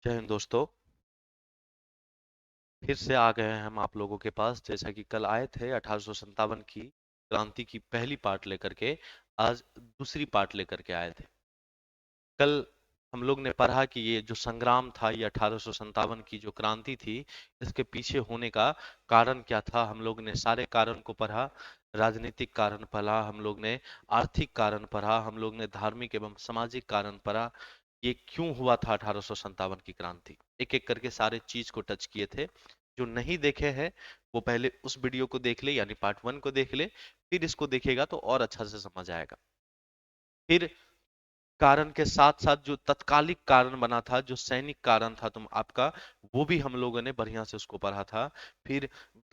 जय हिंद दोस्तों। फिर से आ गए हैं हम आप लोगों के पास। जैसा कि कल आए थे 1857 की क्रांति की पहली पार्ट लेकर के, आज दूसरी पार्ट लेकर के आए थे। कल हम लोग ने पढ़ा कि ये जो संग्राम था, ये 1857 की जो क्रांति थी, इसके पीछे होने का कारण क्या था। हम लोग ने सारे कारण को पढ़ा। राजनीतिक कारण पढ़ा, हम लोग ने आर्थिक कारण पढ़ा, हम लोग ने धार्मिक एवं सामाजिक कारण पढ़ा। ये क्यों हुआ था 1857 की क्रांति, एक एक करके सारे चीज को टच किए थे। जो नहीं देखे हैं वो पहले उस वीडियो को देख ले, यानी पार्ट 1 को देख ले, फिर इसको देखेगा तो और अच्छा से समझ आएगा। फिर कारण के साथ साथ जो तत्कालिक कारण बना था, जो सैनिक कारण था तुम आपका, वो भी हम लोगों ने बढ़िया से उसको पढ़ा था। फिर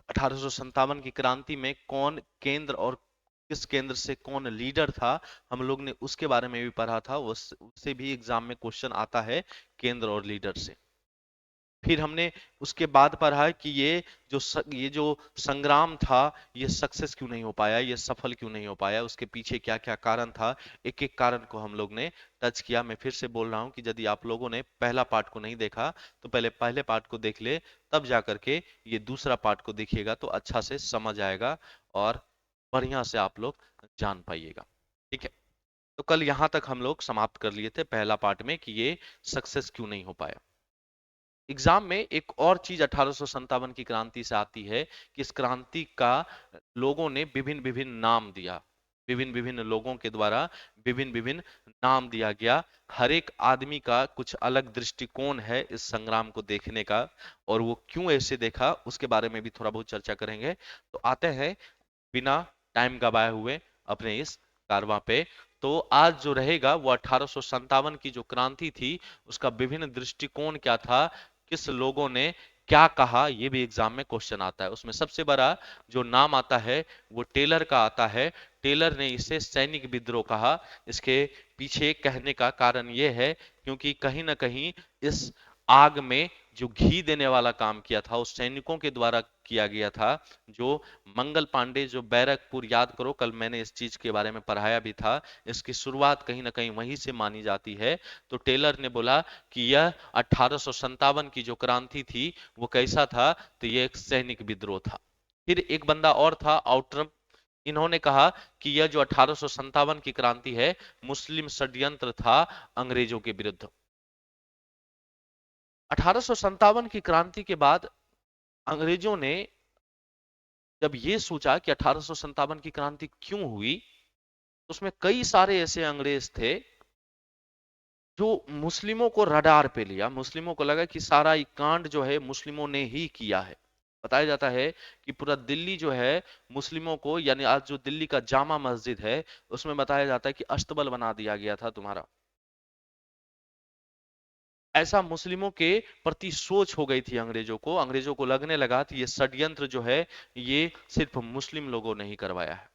1857 की क्रांति में कौन केंद्र और किस केंद्र से कौन लीडर था, हम लोग ने उसके बारे में भी पढ़ा था। उससे भी एग्जाम में क्वेश्चन आता है, केंद्र और लीडर से। फिर हमने उसके बाद पढ़ा है कि ये जो संग्राम था, ये सक्सेस क्यों नहीं हो पाया, ये सफल क्यों नहीं हो पाया, उसके पीछे क्या क्या कारण था। एक एक कारण को हम लोग ने टच किया। मैं फिर से बोल रहा हूं कि यदि आप लोगों ने पहला पार्ट को नहीं देखा तो पहले पहले पार्ट को देख ले, तब जा करके ये दूसरा पार्ट को देखिएगा तो अच्छा से समझ आएगा और बढ़िया से आप लोग जान पाइएगा। ठीक है। तो कल यहां तक हम लोग समाप्त कर लिए थे पहला पार्ट में कि ये सक्सेस क्यों नहीं हो पाया। एग्जाम में एक और चीज 1857 की क्रांति से आती है कि इस क्रांति का लोगों ने विभिन्न विभिन्न नाम दिया। विभिन्न विभिन्न लोगों के द्वारा विभिन्न विभिन्न नाम दिया गया। हर एक आदमी का कुछ अलग दृष्टिकोण है इस संग्राम को देखने का, और वो क्यों ऐसे देखा उसके बारे में भी थोड़ा बहुत चर्चा करेंगे। तो आते हैं बिना टाइम गवाए हुए अपने इस कारवां पे। तो आज जो रहेगा वो 1857 की जो क्रांति थी, उसका विभिन्न दृष्टिकोण क्या था, किस लोगों ने क्या कहा, ये भी एग्जाम में क्वेश्चन आता है। उसमें सबसे बड़ा जो नाम आता है वो टेलर का आता है। टेलर ने इसे सैनिक विद्रोह कहा। इसके पीछे कहने का कारण ये है क्योंकि कहीं ना कहीं इस आग में जो घी देने वाला काम किया था, उस सैनिकों के द्वारा किया गया था। जो मंगल पांडे, जो बैरकपुर, याद करो कल मैंने इस चीज के बारे में पढ़ाया भी था, इसकी शुरुआत कहीं ना कहीं वहीं से मानी जाती है। तो टेलर ने बोला कि यह 1857 की जो क्रांति थी वो कैसा था, तो यह एक सैनिक विद्रोह था। फिर एक बंदा और था, आउटरम। इन्होंने कहा कि यह जो 1857 की क्रांति है, मुस्लिम षड्यंत्र था अंग्रेजों के विरुद्ध। 1857 की क्रांति के बाद अंग्रेजों ने जब ये सोचा कि 1857 की क्रांति क्यों हुई, तो उसमें कई सारे ऐसे अंग्रेज थे जो मुस्लिमों को रडार पे लिया। मुस्लिमों को लगा कि सारा ये कांड जो है मुस्लिमों ने ही किया है। बताया जाता है कि पूरा दिल्ली जो है मुस्लिमों को, यानी आज जो दिल्ली का जामा मस्जिद है, उसमें बताया जाता है कि अस्तबल बना दिया गया था तुम्हारा। ऐसा मुस्लिमों के प्रति सोच हो गई थी अंग्रेजों को। अंग्रेजों को लगने लगा कि ये षड्यंत्र जो है ये सिर्फ मुस्लिम लोगों ने ही करवाया है।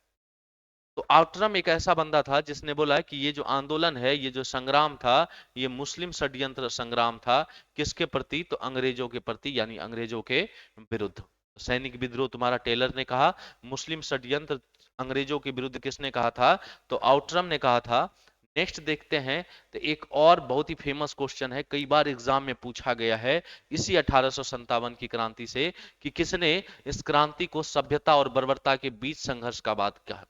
तो आउटरम एक ऐसा बंदा था जिसने बोला कि ये जो आंदोलन है, ये जो संग्राम था, ये मुस्लिम षड्यंत्र संग्राम था। किसके प्रति, तो अंग्रेजों के प्रति, यानी अंग्रेजों के विरुद्ध। सैनिक विद्रोह तुम्हारा टेलर ने कहा, मुस्लिम षड्यंत्र अंग्रेजों के विरुद्ध किसने कहा था, तो आउटरम ने कहा था। नेक्स्ट देखते हैं। तो एक और बहुत ही फेमस क्वेश्चन है, कई बार एग्जाम में पूछा गया है इसी 1857 की क्रांति से, कि किसने इस क्रांति को सभ्यता और बर्बरता के बीच संघर्ष का बात कहा।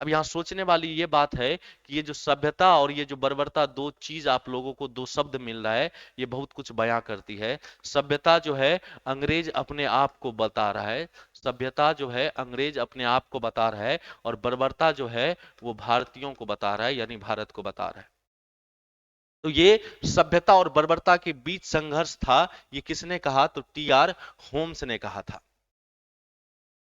अब यहाँ सोचने वाली ये बात है कि ये जो सभ्यता और ये जो बर्बरता, दो चीज आप लोगों को, दो शब्द मिल रहा है, ये बहुत कुछ बयां करती है। सभ्यता जो है अंग्रेज अपने आप को बता रहा है, सभ्यता जो है अंग्रेज अपने आप को बता रहा है, और बर्बरता जो है वो भारतीयों को बता रहा है, यानी भारत को बता रहा है। तो ये सभ्यता और बर्बरता के बीच संघर्ष था, ये किसने कहा, तो टी आर होम्स ने कहा था।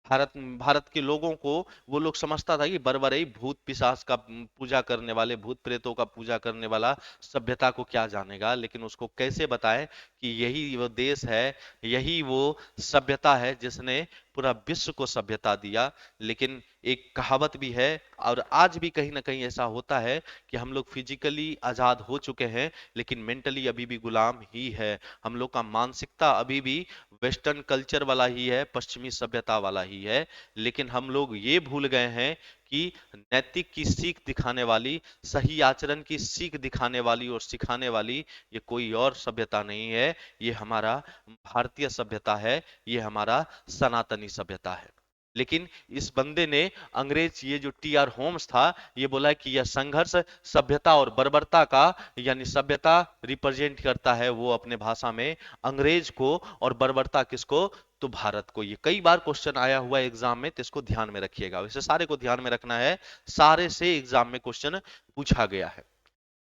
भारत भारत के लोगों को, वो लोग समझता था कि बर्बरई भूत पिशाच का पूजा करने वाले, भूत प्रेतों का पूजा करने वाला सभ्यता को क्या जानेगा, लेकिन उसको कैसे बताएं कि यही वो देश है, यही वो सभ्यता है जिसने पूरा विश्व को सभ्यता दिया। लेकिन एक कहावत भी है, और आज भी कहीं ना कहीं ऐसा होता है कि हम लोग फिजिकली आजाद हो चुके हैं लेकिन मेंटली अभी भी गुलाम ही है। हम लोग का मानसिकता अभी भी वेस्टर्न कल्चर वाला ही है, पश्चिमी सभ्यता वाला ही है। लेकिन हम लोग ये भूल गए हैं कि नैतिक की सीख दिखाने वाली, सही आचरण की सीख दिखाने वाली और सिखाने वाली ये कोई और सभ्यता नहीं है, ये हमारा भारतीय सभ्यता है, ये हमारा सनातनी सभ्यता है। लेकिन इस बंदे ने, अंग्रेज, ये जो टी आर होम्स था, ये बोला कि यह संघर्ष सभ्यता और बर्बरता का, यानी सभ्यता रिप्रेजेंट करता है वो अपने भाषा में अंग्रेज को, और बर्बरता किसको, तो भारत को। ये कई बार क्वेश्चन आया हुआ है एग्जाम में, तो इसको ध्यान में रखिएगा, वैसे सारे को ध्यान में रखना है, सारे से एग्जाम में क्वेश्चन पूछा गया है।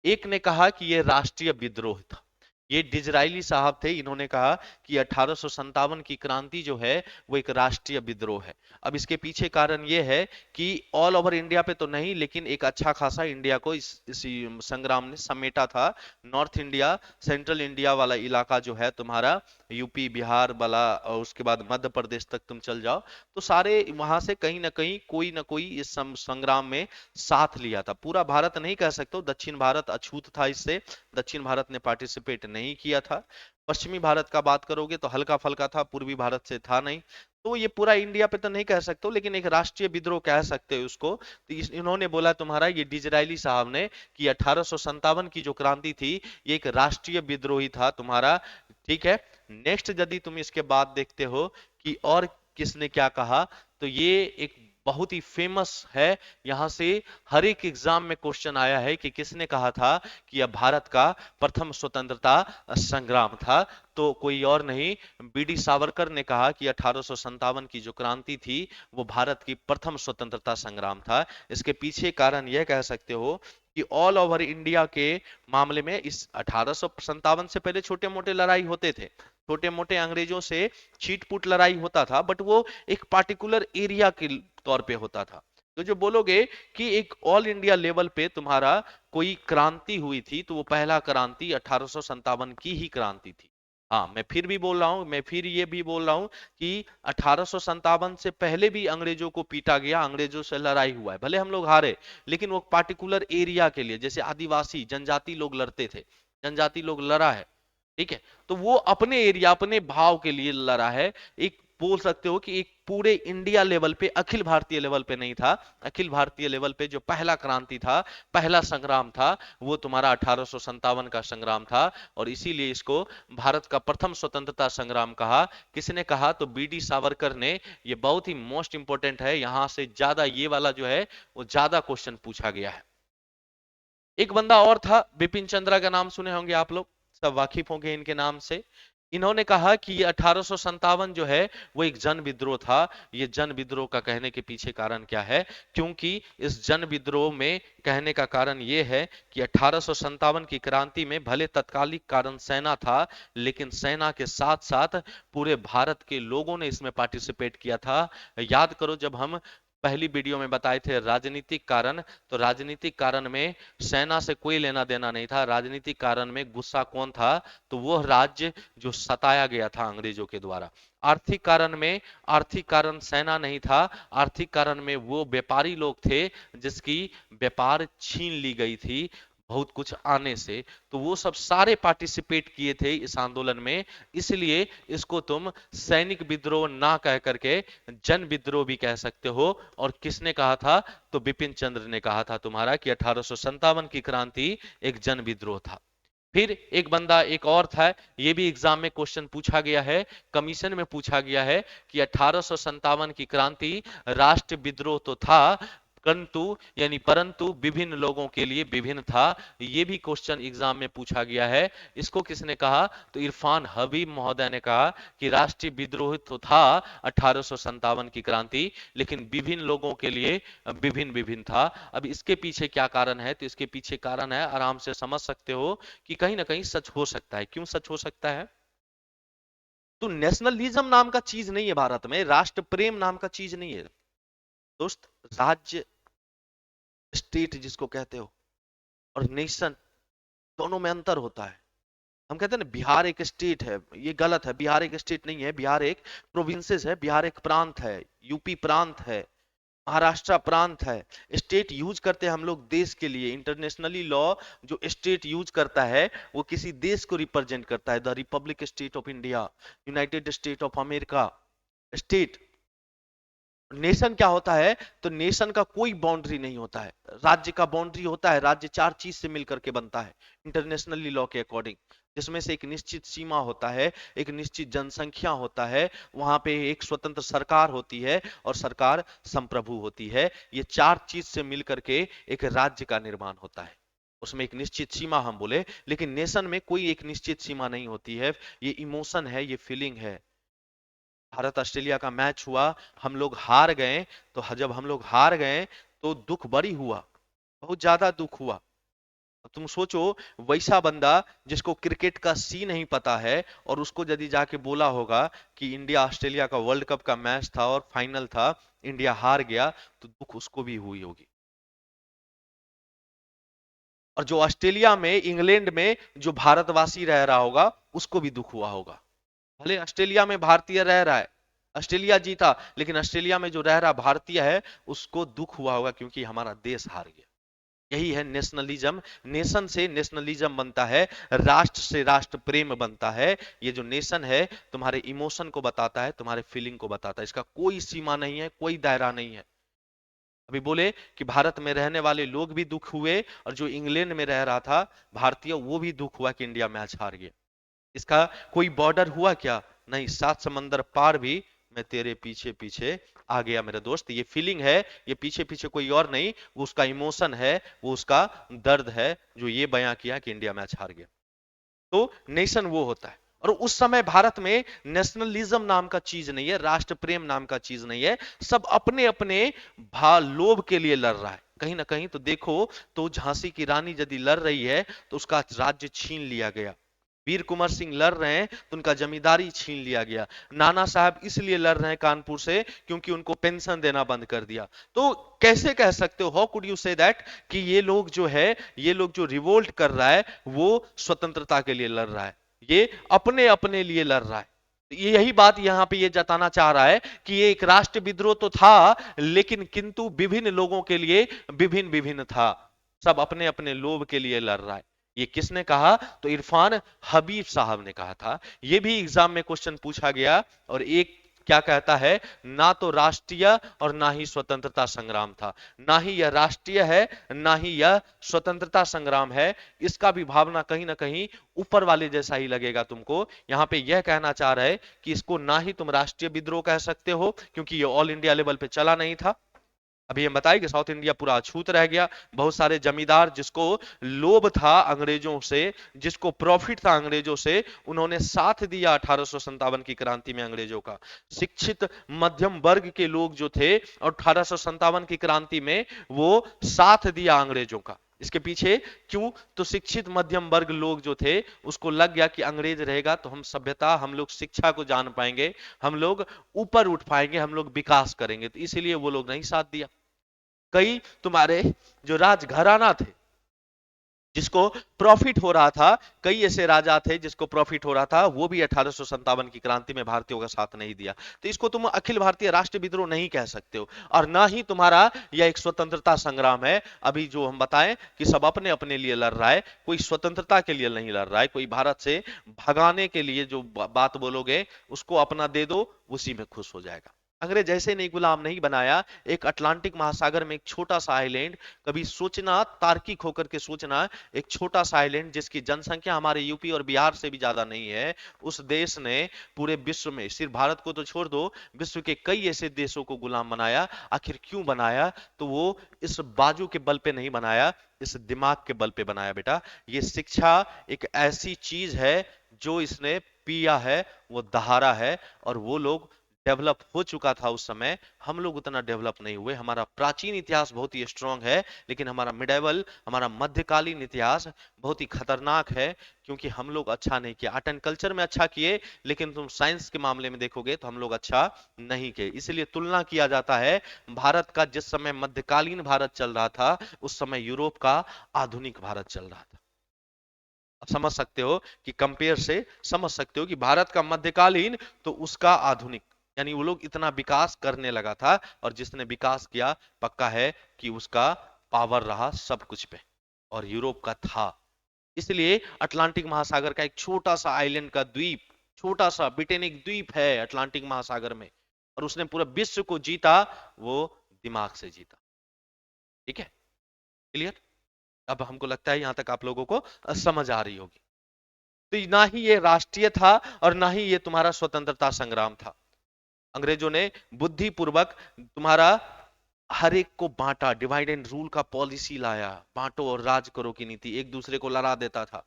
एक ने कहा कि यह राष्ट्रीय विद्रोह था, ये डिजराइली साहब थे, इन्होंने कहा कि 1857 की क्रांति जो है वो एक राष्ट्रीय विद्रोह है। अब इसके पीछे कारण ये है कि ऑल ओवर इंडिया पे तो नहीं, लेकिन एक अच्छा खासा इंडिया को इस संग्राम ने समेटा था। नॉर्थ इंडिया, सेंट्रल इंडिया वाला इलाका जो है तुम्हारा, यूपी बिहार वाला, और उसके बाद मध्य प्रदेश तक तुम चल जाओ, तो सारे वहां से कहीं ना कोई इस संग्राम में साथ लिया था। पूरा भारत नहीं कह सकते, दक्षिण भारत अछूत था इससे, दक्षिण भारत ने पार्टिसिपेट नहीं किया था। पश्चिमी भारत का बात करोगे तो हल्का फल्का था, पूर्वी भारत से था नहीं। तो ये पूरा इंडिया पे तो नहीं कह सकते, लेकिन एक राष्ट्रीय विद्रोह कह सकते हो उसको। तो इन्होंने बोला तुम्हारा, ये डिजराइली साहब ने, कि 1857 की जो क्रांति थी ये एक राष्ट्रीय विद्रोही था तुम्हारा। ठीक है, नेक्स्ट यदि तुम इसके बाद देखते हो कि और किसने क्या कहा, तो ये एक बहुत ही फेमस है, यहां से हर एक एग्जाम में क्वेश्चन आया है कि किसने कहा था कि यह भारत का प्रथम स्वतंत्रता संग्राम था। तो कोई और नहीं, बी डी सावरकर ने कहा कि 1857 की जो क्रांति थी वो भारत की प्रथम स्वतंत्रता संग्राम था। इसके पीछे कारण यह कह सकते हो कि ऑल ओवर इंडिया के मामले में इस 1857 से पहले छोटे मोटे लड़ाई होते थे, छोटे मोटे अंग्रेजों से छीट-फूट लड़ाई होता था, बट वो एक पार्टिकुलर एरिया के तौर पे होता था। तो जो बोलोगे कि एक ऑल इंडिया लेवल पे तुम्हारा कोई क्रांति हुई थी, तो वो पहला क्रांति 1857 की ही क्रांति थी। हाँ, मैं फिर भी बोल रहा हूं, मैं फिर ये भी बोल रहा हूं कि 1857 से पहले भी अंग्रेजों को पीटा गया, अंग्रेजों से लड़ाई हुआ है, भले हम लोग हारे, लेकिन वो पार्टिकुलर एरिया के लिए, जैसे आदिवासी जनजाति लोग लड़ते थे, जनजाति लोग लड़ा है, ठीक है, तो वो अपने एरिया, अपने भाव के लिए लड़ा है। एक बोल सकते हो कि एक पूरे इंडिया लेवल पे, अखिल भारतीय लेवल पे नहीं था, अखिल भारतीय लेवल पे जो पहला क्रांति था, पहला संग्राम था, वो तुम्हारा 1857 का संग्राम था, और इसीलिए इसको भारत का प्रथम स्वतंत्रता संग्राम कहा। किसने कहा, तो बी डी सावरकर ने। ये बहुत ही मोस्ट इंपोर्टेंट है, यहां से ज्यादा ये वाला जो है वो ज्यादा क्वेश्चन पूछा गया है। एक बंदा और था, बिपिन चंद्रा का नाम सुने होंगे आप लोग, सब वाकिफ होंगे इनके नाम से। इन्होंने कहा कि ये 1857 जो है वो एक जन विद्रोह था। ये जन विद्रोह का कहने के पीछे कारण क्या है, क्योंकि इस जन विद्रोह में कहने का कारण ये है कि 1857 की क्रांति में भले तत्कालिक कारण सेना था, लेकिन सेना के साथ साथ पूरे भारत के लोगों ने इसमें पार्टिसिपेट किया था। याद करो, जब हम पहली वीडियो में बताए थे राजनीतिक कारण, तो राजनीतिक कारण में सेना से कोई लेना देना नहीं था, राजनीतिक कारण में गुस्सा कौन था, तो वो राज्य जो सताया गया था अंग्रेजों के द्वारा। आर्थिक कारण में, आर्थिक कारण सेना नहीं था, आर्थिक कारण में वो व्यापारी लोग थे जिसकी व्यापार छीन ली गई थी बहुत कुछ आने से। तो वो सब सारे पार्टिसिपेट किए थे इस आंदोलन में, इसलिए इसको तुम सैनिक विद्रोह ना कह करके जन विद्रोह भी कह सकते हो। और किसने कहा था, तो बिपिन चंद्र ने कहा था तुम्हारा कि 1857 की क्रांति एक जन विद्रोह था। फिर एक बंदा एक और था, ये भी एग्जाम में क्वेश्चन पूछा गया है, कमीशन में पूछा गया है कि 1857 की क्रांति राष्ट्र विद्रोह तो था, परंतु, यानी परंतु विभिन्न लोगों के लिए विभिन्न था। ये भी क्वेश्चन एग्जाम में पूछा गया है। इसको किसने कहा, तो इरफान हबीब महोदय ने कहा कि राष्ट्रीय विद्रोह तो था 1857 की क्रांति, लेकिन विभिन्न लोगों के लिए विभिन्न विभिन्न था। अब इसके पीछे क्या कारण है, तो इसके पीछे कारण है, आराम से समझ सकते हो कि कहीं ना कहीं सच हो सकता है। क्यों सच हो सकता है, तो नेशनलिज्म नाम का चीज नहीं है भारत में, राष्ट्र प्रेम नाम का चीज नहीं है दोस्त। राज्य, स्टेट जिसको कहते हो, और नेशन, दोनों में अंतर होता है। हम कहते हैं ना बिहार एक स्टेट है, ये गलत है, बिहार एक स्टेट नहीं है, बिहार एक प्रोविंसेस है, बिहार एक प्रांत है, यूपी प्रांत है, महाराष्ट्र प्रांत है। स्टेट यूज करते हैं हम लोग देश के लिए, इंटरनेशनली लॉ जो स्टेट यूज करता है वो किसी देश को रिप्रेजेंट करता है, the Republic state of India, United state of America, state. Nation क्या होता है? तो नेशन का कोई बाउंड्री नहीं होता है। राज्य का बाउंड्री होता है, राज्य चार चीज से मिलकर के बनता है इंटरनेशनली लॉ के अकॉर्डिंग, जिसमें से एक निश्चित सीमा होता है, एक निश्चित जनसंख्या होता है, वहां पे एक स्वतंत्र सरकार होती है और सरकार संप्रभु होती है। ये चार चीज से मिलकर के एक राज्य का निर्माण होता है। उसमें एक निश्चित सीमा हम बोले, लेकिन नेशन में कोई एक निश्चित सीमा नहीं होती है। ये इमोशन है, ये फीलिंग है। भारत ऑस्ट्रेलिया का मैच हुआ, हम लोग हार गए, तो जब हम लोग हार गए तो दुख बड़ी हुआ, बहुत ज्यादा दुख हुआ। अब तुम सोचो, वैसा बंदा जिसको क्रिकेट का सी नहीं पता है और उसको यदि जाके बोला होगा कि इंडिया ऑस्ट्रेलिया का वर्ल्ड कप का मैच था और फाइनल था, इंडिया हार गया, तो दुख उसको भी हुई होगी। और जो ऑस्ट्रेलिया में, इंग्लैंड में जो भारतवासी रह रहा होगा, उसको भी दुख हुआ होगा। भले ऑस्ट्रेलिया में भारतीय रह रहा है, ऑस्ट्रेलिया जीता, लेकिन ऑस्ट्रेलिया में जो रह रहा भारतीय है, उसको दुख हुआ होगा क्योंकि हमारा देश हार गया। यही है नेशनलिज्म। नेशन से नेशनलिज्म बनता है, राष्ट्र से राष्ट्र प्रेम बनता है। ये जो नेशन है, तुम्हारे इमोशन को बताता है, तुम्हारे फीलिंग को बताता है। इसका कोई सीमा नहीं है, कोई दायरा नहीं है। अभी बोले कि भारत में रहने वाले लोग भी दुख हुए, और जो इंग्लैंड में रह रहा था भारतीय, वो भी दुख हुआ कि इंडिया मैच हार गया। इसका कोई बॉर्डर हुआ क्या? नहीं, सात समंदर पार भी मैं तेरे पीछे पीछे आ गया मेरे दोस्त। ये फीलिंग है, ये पीछे पीछे कोई और नहीं, वो उसका इमोशन है, वो उसका दर्द है, जो ये बयां किया कि इंडिया मैच हार गया। तो नेशन वो होता है। और उस समय भारत में नेशनलिज्म नाम का चीज नहीं है, राष्ट्र प्रेम नाम का चीज नहीं है। सब अपने अपने लोभ के लिए लड़ रहा है। कहीं ना कहीं तो देखो, तो झांसी की रानी यदि लड़ रही है तो उसका राज्य छीन लिया गया। वीर कुंवर सिंह लड़ रहे हैं तो उनका जमींदारी छीन लिया गया। नाना साहब इसलिए लड़ रहे हैं कानपुर से क्योंकि उनको पेंशन देना बंद कर दिया। तो कैसे कह सकते हो, how could you say that, कि ये लोग जो है, ये लोग जो रिवोल्ट कर रहा है, वो स्वतंत्रता के लिए लड़ रहा है? ये अपने अपने लिए लड़ रहा है। यही बात यहां पे ये जताना चाह रहा है कि ये एक राष्ट्र विद्रोह तो था, लेकिन किंतु विभिन्न लोगों के लिए विभिन्न विभिन्न था। सब अपने अपने लोभ के लिए लड़ रहा है। ये किसने कहा? तो इरफान हबीब साहब ने कहा था। ये भी एग्जाम में क्वेश्चन पूछा गया। और एक क्या कहता है, ना तो राष्ट्रीय और ना ही स्वतंत्रता संग्राम था। ना ही यह राष्ट्रीय है, ना ही यह स्वतंत्रता संग्राम है। इसका भी भावना कहीं ना कहीं ऊपर वाले जैसा ही लगेगा तुमको। यहां पे यह कहना चाह रहे कि इसको ना ही तुम राष्ट्रीय विद्रोह कह सकते हो क्योंकि ये ऑल इंडिया लेवल पे चला नहीं था। अभी हम बताए कि साउथ इंडिया पूरा अछूत रह गया। बहुत सारे जमींदार जिसको लोभ था अंग्रेजों से, जिसको प्रॉफिट था अंग्रेजों से, उन्होंने साथ दिया 1857 की क्रांति में अंग्रेजों का। शिक्षित मध्यम वर्ग के लोग जो थे, और 1857 की क्रांति में वो साथ दिया अंग्रेजों का। इसके पीछे क्यों? तो शिक्षित मध्यम वर्ग लोग जो थे, उसको लग गया कि अंग्रेज रहेगा तो हम सभ्यता, हम लोग शिक्षा को जान पाएंगे, हम लोग ऊपर उठ पाएंगे, हम लोग विकास करेंगे, तो इसीलिए वो लोग नहीं साथ दिया। कई तुम्हारे जो राजघराना थे, जिसको प्रॉफिट हो रहा था, कई ऐसे राजा थे जिसको प्रॉफिट हो रहा था, वो भी 1857 की क्रांति में भारतीयों का साथ नहीं दिया। तो इसको तुम अखिल भारतीय राष्ट्र विद्रोह नहीं कह सकते हो, और ना ही तुम्हारा यह एक स्वतंत्रता संग्राम है। अभी जो हम बताएं कि सब अपने अपने लिए लड़ रहा है, कोई स्वतंत्रता के लिए नहीं लड़ रहा है, कोई भारत से भगाने के लिए जो बात बोलोगे उसको अपना दे दो, उसी में खुश हो जाएगा। अंग्रेज ऐसे नहीं गुलाम नहीं बनाया। एक अटलांटिक महासागर में एक छोटा सा आइलैंड, कभी सोचना, तार्किक होकर के सोचना, एक छोटा सा आइलैंड जिसकी जनसंख्या हमारे यूपी और बिहार से भी ज्यादा नहीं है, उस देश ने पूरे विश्व में, सिर्फ भारत को तो छोड़ दो, विश्व के कई ऐसे देशों को गुलाम बनाया। आखिर क्यों बनाया? तो वो इस बाजू के बल पे नहीं बनाया, इस दिमाग के बल पे बनाया बेटा। ये शिक्षा एक ऐसी चीज है जो इसने पिया है, वो दहारा है। और वो लोग डेवलप हो चुका था उस समय, हम लोग उतना डेवलप नहीं हुए। हमारा प्राचीन इतिहास बहुत ही स्ट्रांग है, लेकिन हमारा मिडेवल, हमारा मध्यकालीन इतिहास बहुत ही खतरनाक है, क्योंकि हम लोग अच्छा नहीं किया। आर्ट एंड कल्चर में अच्छा किए, लेकिन तुम साइंस के मामले में देखोगे तो हम लोग अच्छा नहीं किए। इसलिए तुलना किया जाता है भारत का, जिस समय मध्यकालीन भारत चल रहा था, उस समय यूरोप का आधुनिक भारत चल रहा था। आप समझ सकते हो कि कंपेयर से समझ सकते हो कि भारत का मध्यकालीन तो उसका आधुनिक, यानी वो लोग इतना विकास करने लगा था, और जिसने विकास किया पक्का है कि उसका पावर रहा सब कुछ पे, और यूरोप का था। इसलिए अटलांटिक महासागर का एक छोटा सा आइलैंड का द्वीप, छोटा सा ब्रिटेनिक द्वीप है अटलांटिक महासागर में, और उसने पूरा विश्व को जीता, वो दिमाग से जीता। ठीक है, क्लियर? अब हमको लगता है यहां तक आप लोगों को समझ आ रही होगी। तो ना ही ये राष्ट्रीय था और ना ही ये तुम्हारा स्वतंत्रता संग्राम था। अंग्रेजों ने बुद्धिपूर्वक तुम्हारा हर एक को बांटा, डिवाइड एंड रूल का पॉलिसी लाया, बांटो और राज करो की नीति, एक दूसरे को लड़ा देता था,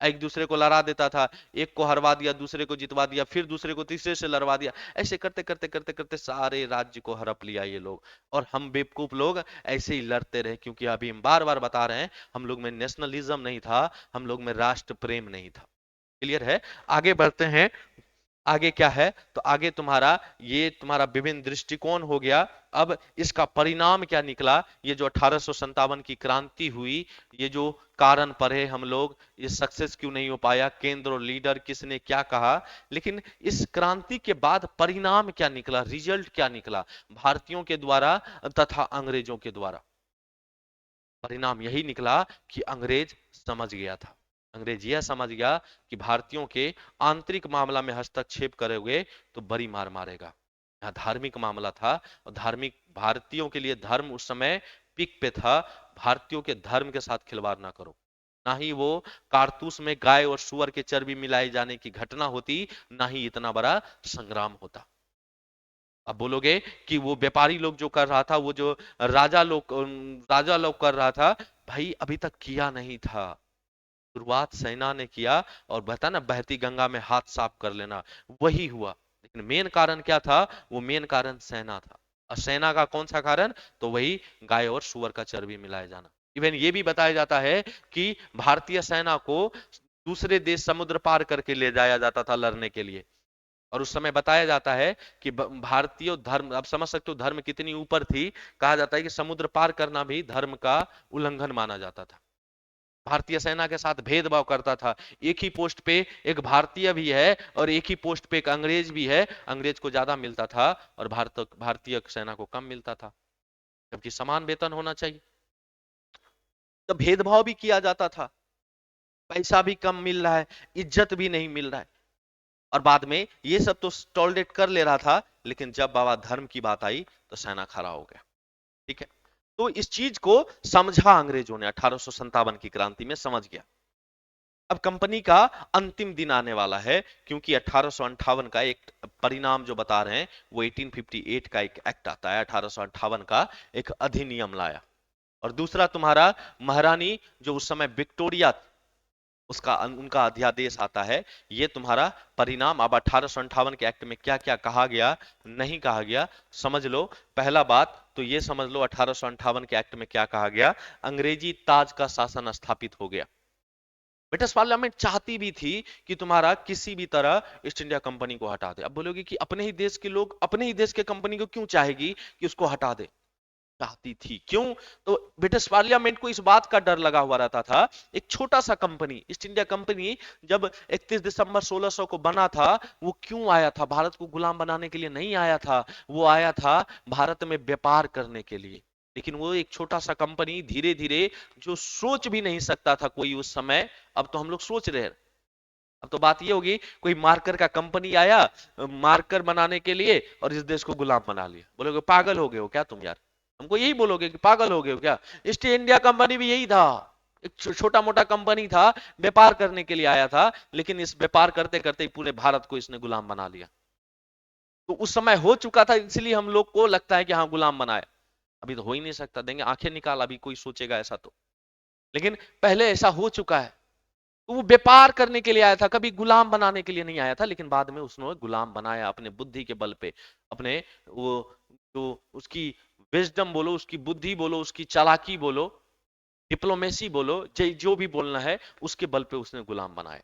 एक दूसरे को लड़ा देता था, एक को हरवा दिया, दूसरे को जितवा दिया, फिर दूसरे को तीसरे से लड़वा दिया, ऐसे करते करते करते करते सारे राज्य को हड़प लिया ये लोग। और हम बेवकूफ लोग ऐसे ही लड़ते रहे, क्योंकि अभी हम बार बार बता रहे हैं, हम लोग में नेशनलिज्म नहीं था, हम लोग में राष्ट्र प्रेम नहीं था। क्लियर है? आगे बढ़ते हैं। आगे क्या है? तो आगे तुम्हारा ये तुम्हारा विभिन्न दृष्टिकोण हो गया। अब इसका परिणाम क्या निकला? ये जो 1857 की क्रांति हुई, ये जो कारण पढ़े हम लोग, ये सक्सेस क्यों नहीं हो पाया, केंद्र और लीडर किसने क्या कहा, लेकिन इस क्रांति के बाद परिणाम क्या निकला, रिजल्ट क्या निकला भारतीयों के द्वारा तथा अंग्रेजों के द्वारा? परिणाम यही निकला कि अंग्रेज समझ गया था, अंग्रेज यह समझ गया कि भारतीयों के आंतरिक मामला में हस्तक्षेप करोगे तो बड़ी मार मारेगा। यहाँ धार्मिक मामला था, और धार्मिक भारतीयों के लिए धर्म उस समय पीक पे था। भारतीयों के धर्म के साथ खिलवाड़ ना करो। ना ही वो कारतूस में गाय और सुअर के चर्बी मिलाए जाने की घटना होती, ना ही इतना बड़ा संग्राम होता। अब बोलोगे कि वो व्यापारी लोग जो कर रहा था, वो जो राजा लोग कर रहा था, भाई अभी तक किया नहीं था, शुरुआत सेना ने किया। और बता ना, बहती गंगा में हाथ साफ कर लेना, वही हुआ। लेकिन मेन कारण क्या था? वो मेन कारण सेना था। और सेना का कौन सा कारण? तो वही गाय और सुअर का चर्बी मिलाया जाना। इवन ये भी बताया जाता है कि भारतीय सेना को दूसरे देश समुद्र पार करके ले जाया जाता था लड़ने के लिए। और उस समय बताया जाता है कि भारतीय धर्म, आप समझ सकते हो धर्म कितनी ऊपर थी। कहा जाता है कि समुद्र पार करना भी धर्म का उल्लंघन माना जाता था। भारतीय सेना के साथ भेदभाव करता था। एक ही पोस्ट पे एक भारतीय भी है और एक ही पोस्ट पे एक अंग्रेज भी है, अंग्रेज को ज्यादा मिलता था और भारतीय सेना को कम मिलता था, जबकि समान वेतन होना चाहिए। तो भेदभाव भी किया जाता था, पैसा भी कम मिल रहा है, इज्जत भी नहीं मिल रहा है। और बाद में ये सब तो टॉलरेट कर ले रहा था, लेकिन जब बाबा धर्म की बात आई तो सेना खड़ा हो गया। ठीक है, तो इस चीज को समझा अंग्रेजों ने, 1857 की क्रांति में समझ गया। अब कंपनी का अंतिम दिन आने वाला है, क्योंकि 1858 का एक परिणाम जो बता रहे हैं, वो 1858 का एक एक्ट आता है, 1858 का एक अधिनियम लाया। और दूसरा तुम्हारा महारानी जो उस समय विक्टोरिया, उसका उनका अध्यादेश आता है। ये तुम्हारा परिणाम। अब 1858 के एक्ट में क्या क्या कहा गया, नहीं कहा गया, समझ लो। पहला बात तो ये समझ लो, 1858 के एक्ट में क्या कहा गया, अंग्रेजी ताज का शासन स्थापित हो गया। ब्रिटिश पार्लियामेंट चाहती भी थी कि तुम्हारा किसी भी तरह ईस्ट इंडिया कंपनी को हटा दे। अब बोलोगे कि अपने ही देश के लोग अपने ही देश के कंपनी को क्यों चाहेगी कि उसको हटा दे? चाहती थी, क्यों? तो ब्रिटिश पार्लियामेंट को इस बात का डर लगा हुआ रहता था, एक छोटा सा कंपनी ईस्ट इंडिया कंपनी जब 31 दिसंबर 1600 को बना था, वो क्यों आया था? भारत को गुलाम बनाने के लिए नहीं आया था, वो आया था भारत में व्यापार करने के लिए। लेकिन वो एक छोटा सा कंपनी धीरे धीरे, जो सोच भी नहीं सकता था कोई उस समय, अब तो हम लोग सोच रहे हैं। अब तो बात ये होगी, कोई मार्कर का कंपनी आया मार्कर बनाने के लिए और इस देश को गुलाम बना लिया। बोलोगे पागल हो गए हो क्या तुम यार? हमको यही बोलोगे कि पागल हो गए हो क्या? ईस्ट इंडिया कंपनी भी यही था, एक छोटा मोटा कंपनी था, व्यापार करने के लिए आया था, लेकिन इस व्यापार करते करते पूरे भारत को इसने गुलाम बना लिया। तो उस समय हो चुका था, इसलिए हम लोग को लगता है कि हाँ गुलाम बनाया। अभी तो हो ही नहीं सकता, देंगे आंखें निकाल, अभी कोई सोचेगा ऐसा तो। लेकिन पहले ऐसा हो चुका है। तो वो व्यापार करने के लिए आया था, कभी गुलाम बनाने के लिए नहीं आया था। लेकिन बाद में उसने गुलाम बनाया अपने बुद्धि के बल पे, अपने वो जो उसकी विजडम बोलो, उसकी बुद्धि बोलो, उसकी चालाकी बोलो, डिप्लोमेसी बोलो, जो भी बोलना है, उसके बल पे उसने गुलाम बनाया।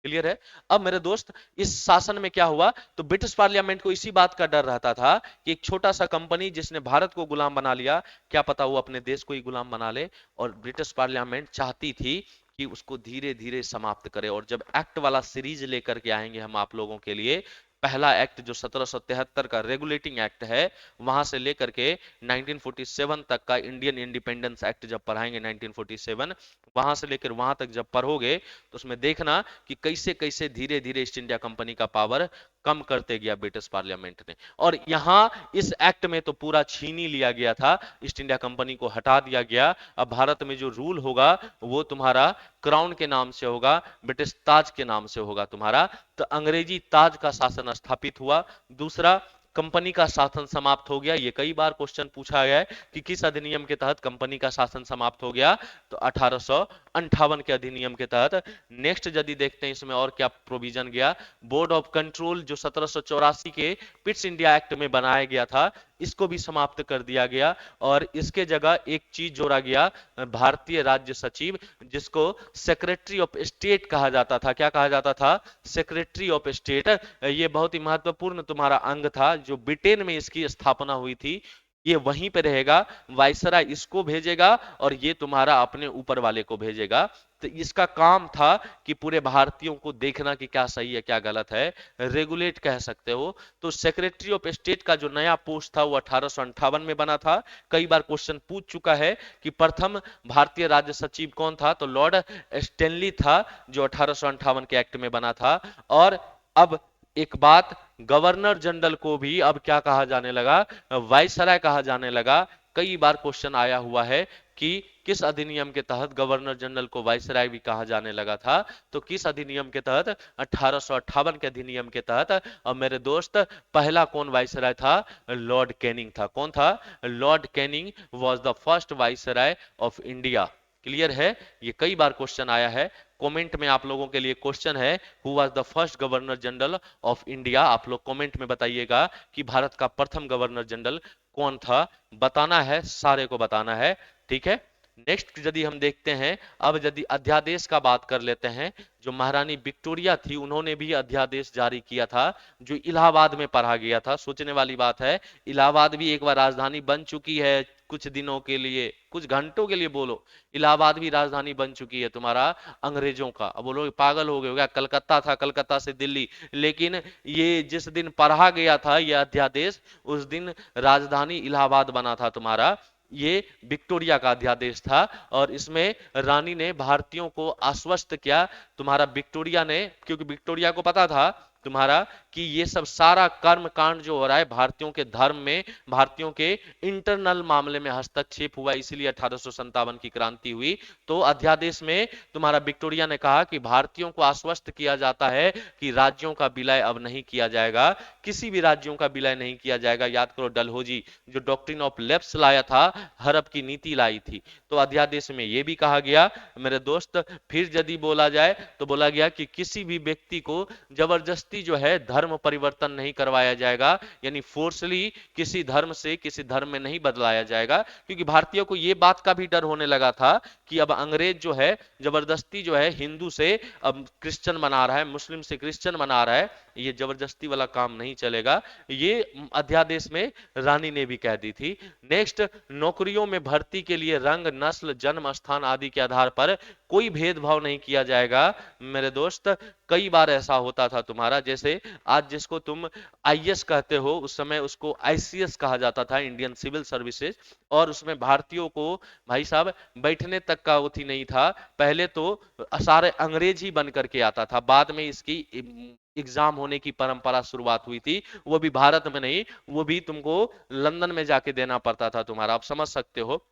क्लियर है? अब मेरे दोस्त, इस शासन में क्या हुआ, तो ब्रिटिश पार्लियामेंट को इसी बात का डर रहता था कि एक छोटा सा कंपनी जिसने भारत को गुलाम बना लिया, क्या पता वो अपने देश को ही गुलाम बना ले। और ब्रिटिश पार्लियामेंट चाहती थी कि उसको धीरे धीरे समाप्त करे। और जब एक्ट वाला सीरीज लेकर के आएंगे हम आप लोगों के लिए, पहला एक्ट जो 1773 का रेगुलेटिंग एक्ट है, वहां से लेकर के 1947 तक का इंडियन इंडिपेंडेंस एक्ट जब पढ़ाएंगे, 1947 वहां से लेकर वहां तक जब पढ़ोगे, तो उसमें देखना कि कैसे कैसे धीरे धीरे ईस्ट इंडिया कंपनी का पावर कम करते गया ब्रिटिश पार्लियामेंट ने। और यहाँ इस एक्ट में तो पूरा छीन ही लिया गया था, ईस्ट इंडिया कंपनी को हटा दिया गया। अब भारत में जो रूल होगा वो तुम्हारा क्राउन के नाम से होगा, ब्रिटिश ताज के नाम से होगा तुम्हारा। तो अंग्रेजी ताज का शासन स्थापित हुआ। दूसरा, कंपनी का शासन समाप्त हो गया। ये कई बार क्वेश्चन पूछा गया है कि किस अधिनियम के तहत कंपनी का शासन समाप्त हो गया, तो 1858 के अधिनियम के तहत। नेक्स्ट यदि देखते हैं इसमें और क्या प्रोविजन गया, बोर्ड ऑफ कंट्रोल जो 1784 के पिट्स इंडिया एक्ट में बनाया गया था, इसको भी समाप्त कर दिया गया। और इसके जगह एक चीज जोड़ा गया, भारतीय राज्य सचिव, जिसको सेक्रेटरी ऑफ स्टेट कहा जाता था। क्या कहा जाता था? Secretary of state. ये बहुत ही महत्वपूर्ण तुम्हारा अंग था, जो ब्रिटेन में इसकी स्थापना हुई थी। ये वहीं पे रहेगा, वायसराय इसको भेजेगा और ये तुम्हारा अपने ऊपर वाले को भेजेगा। तो इसका काम था कि पूरे भारतीयों को देखना कि क्या सही है क्या गलत है, रेगुलेट कह सकते हो। तो सेक्रेटरी ऑफ स्टेट का जो नया पोस्ट था वो 1858 में बना था। कई बार क्वेश्चन पूछ चुका है कि प्रथम भारतीय राज्य सचिव कौन था, तो लॉर्ड स्टेनली था, जो 1858 के एक्ट में बना था। और अब एक बात, गवर्नर जनरल को भी अब क्या कहा जाने लगा? वायसराय कहा जाने लगा। कई बार क्वेश्चन आया हुआ है कि किस अधिनियम के तहत गवर्नर जनरल को वायसराय भी कहा जाने लगा था, तो किस अधिनियम के तहत? 1858 के अधिनियम के तहत। और मेरे दोस्त, पहला कौन वायसराय था? लॉर्ड कैनिंग था। कौन था? Lord Canning was the first viceroy of India. Clear है? ये कई बार क्वेश्चन आया है। कमेंट में आप लोगों के लिए क्वेश्चन है, who was the first governor general of India? आप लोग कमेंट में बताइएगा कि भारत का प्रथम गवर्नर जनरल कौन था। बताना है, सारे को बताना है, ठीक है। नेक्स्ट यदि हम देखते हैं, अब यदि अध्यादेश का बात कर लेते हैं, जो महारानी विक्टोरिया थी उन्होंने भी अध्यादेश जारी किया था, जो इलाहाबाद में पढ़ा गया था। सोचने वाली बात है, इलाहाबाद भी एक बार राजधानी बन चुकी है कुछ दिनों के लिए, कुछ घंटों के लिए बोलो, इलाहाबाद भी राजधानी बन चुकी है तुम्हारा अंग्रेजों का। अब बोलो पागल हो गए हो क्या? कलकत्ता था, कलकत्ता से दिल्ली। लेकिन ये जिस दिन पढ़ा गया था ये अध्यादेश, उस दिन राजधानी इलाहाबाद बना था तुम्हारा। ये विक्टोरिया का अध्यादेश था और इसमें रानी ने भारतीयों को आश्वस्त किया। तुम्हारा विक्टोरिया ने, क्योंकि विक्टोरिया को पता था तुम्हारा कि ये सब सारा कर्म कांड जो हो रहा है भारतीयों के धर्म में, भारतीयों के इंटरनल मामले में हस्तक्षेप हुआ, इसीलिए 1857 की क्रांति हुई। तो अध्यादेश में तुम्हारा विक्टोरिया ने कहा कि भारतीयों को आश्वस्त किया जाता है कि राज्यों का विलय अब नहीं किया जाएगा, किसी भी राज्यों का विलय नहीं किया जाएगा। याद करो डलहौजी जो डॉक्ट्रिन ऑफ लेफ्ट लाया था, हड़प की नीति लाई थी, तो अध्यादेश में यह भी कहा गया मेरे दोस्त। फिर यदि बोला जाए तो बोला गया कि किसी भी व्यक्ति को जबरदस्ती जो है धर्म परिवर्तन नहीं करवाया जाएगा, यानी फोर्सली किसी धर्म से किसी धर्म में नहीं बदलाया जाएगा। क्योंकि भारतीयों को यह बात का भी डर होने लगा था कि अब अंग्रेज जो है जबरदस्ती जो है हिंदू से अब क्रिश्चियन बना रहा है, मुस्लिम से क्रिश्चियन बना रहा है, ये जबरदस्ती वाला काम नहीं चलेगा। ये अध्यादेश में रानी ने भी कह दी थी। नेक्स्ट, नौकरियों में भर्ती के लिए रंग, नस्ल, जन्म स्थान आदि के आधार पर कोई भेदभाव नहीं किया जाएगा मेरे दोस्त। कई बार ऐसा होता था तुम्हारा, जैसे आज जिसको तुम आईएएस कहते हो, उस समय उसको आईसीएस कहा जाता था, इंडियन सिविल सर्विसेज। और उसमें भारतीयों को भाई साहब बैठने तक का उठी नहीं था। पहले तो सारे अंग्रेज ही बन करके आता था, बाद में इसकी एग्जाम होने की परंपरा शुरुआत हुई थी। वो भी भारत में नहीं, वो भी तुमको लंदन में जाके देना पड़ता था तुम्हारा। आप समझ सकते हो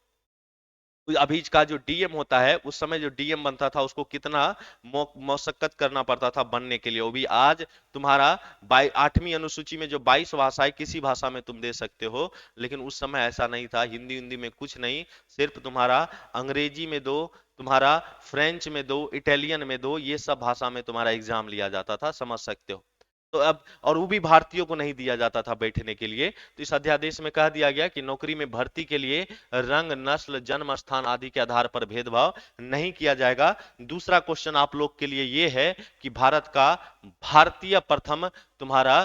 अभी का जो डीएम होता है, उस समय जो डीएम बनता था उसको कितना मशक्कत करना पड़ता था बनने के लिए। वो भी आज तुम्हारा 8वीं अनुसूची में जो 22 भाषाएं किसी भाषा में तुम दे सकते हो, लेकिन उस समय ऐसा नहीं था। हिंदी हिंदी में कुछ नहीं, सिर्फ तुम्हारा अंग्रेजी में दो, तुम्हारा फ्रेंच में दो, इटालियन में दो, ये सब भाषा में तुम्हारा एग्जाम लिया जाता था। समझ सकते हो। तो अब और वो भी भारतीयों को नहीं दिया जाता था बैठने के लिए। तो इस अध्यादेश में कह दिया गया कि नौकरी में भर्ती के लिए रंग, नस्ल, जन्म स्थान आदि के आधार पर भेदभाव नहीं किया जाएगा। दूसरा क्वेश्चन आप लोग के लिए ये है कि भारत का भारतीय प्रथम तुम्हारा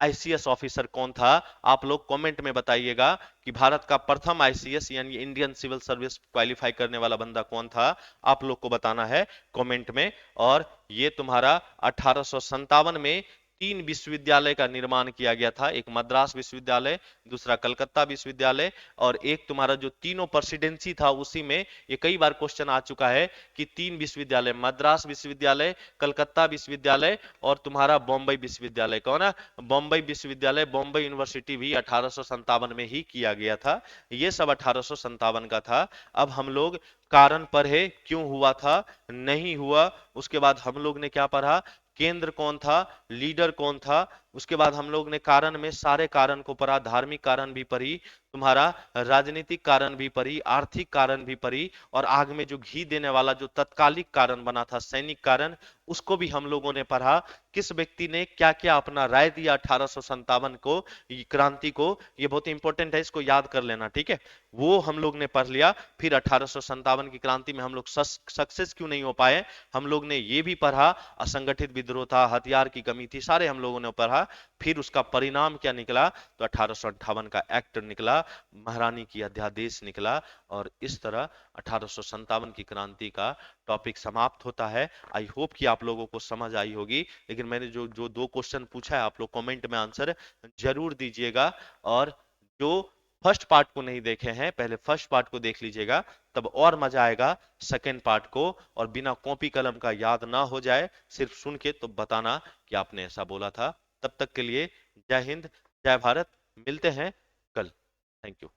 आईसीएस ऑफिसर कौन था? आप लोग कमेंट में बताइएगा कि भारत का प्रथम आईसीएस यानी इंडियन सिविल सर्विस क्वालिफाई करने वाला बंदा कौन था? आप लोग को बताना है कमेंट में। और ये तुम्हारा 1857 में तीन विश्वविद्यालय का निर्माण किया गया था, एक मद्रास विश्वविद्यालय, दूसरा कलकत्ता विश्वविद्यालय, और एक तुम्हारा जो तीनों प्रेसिडेंसी था उसी में ये कई बार क्वेश्चन आ चुका है कि तीन विश्वविद्यालय, मद्रास विश्वविद्यालय, कलकत्ता विश्वविद्यालय और तुम्हारा बॉम्बे विश्वविद्यालय, कौन है? बॉम्बे विश्वविद्यालय, बॉम्बे यूनिवर्सिटी भी 1857 में ही किया गया था। ये सब 1857 का था। अब हम लोग कारण पढ़े, क्यों हुआ था, नहीं हुआ। उसके बाद हम लोग ने क्या पढ़ा? केंद्र कौन था, लीडर कौन था। उसके बाद हम लोग ने कारण में सारे कारण को पढ़ा, धार्मिक कारण भी पढ़ी, तुम्हारा राजनीतिक कारण भी पढ़ी, आर्थिक कारण भी पढ़ी, और आग में जो घी देने वाला जो तत्कालिक कारण बना था, सैनिक कारण, उसको भी हम लोगों ने पढ़ा। किस व्यक्ति ने क्या क्या अपना राय दिया 1857 को, क्रांति को, ये बहुत इंपॉर्टेंट है, इसको याद कर लेना, ठीक है। वो हम लोग ने पढ़ लिया। फिर 1857 की क्रांति में हम लोग सक्सेस क्यों नहीं हो पाए, हम लोग ने ये भी पढ़ा। असंगठित विद्रोह था, हथियार की कमी थी, सारे हम लोगों ने पढ़ा। फिर उसका परिणाम क्या निकला? तो 1858 का एक्ट निकला, महारानी की अध्यादेश निकला, और इस तरह 1857 की क्रांति का टॉपिक समाप्त होता है। आई होप कि आप लोगों को समझ आई होगी। लेकिन मैंने जो जो दो क्वेश्चन पूछा है, आप लोग कमेंट में आंसर जरूर दीजिएगा। और जो फर्स्ट पार्ट को नहीं देखे हैं, पहले फर्स्ट पार्ट को देख लीजिएगा, तब और मजा आएगा सेकेंड पार्ट को। और बिना कॉपी कलम का याद ना हो जाए, सिर्फ सुन के तो बताना कि आपने ऐसा बोला था। तब तक के लिए जय हिंद, जय भारत। मिलते हैं कल। Thank you.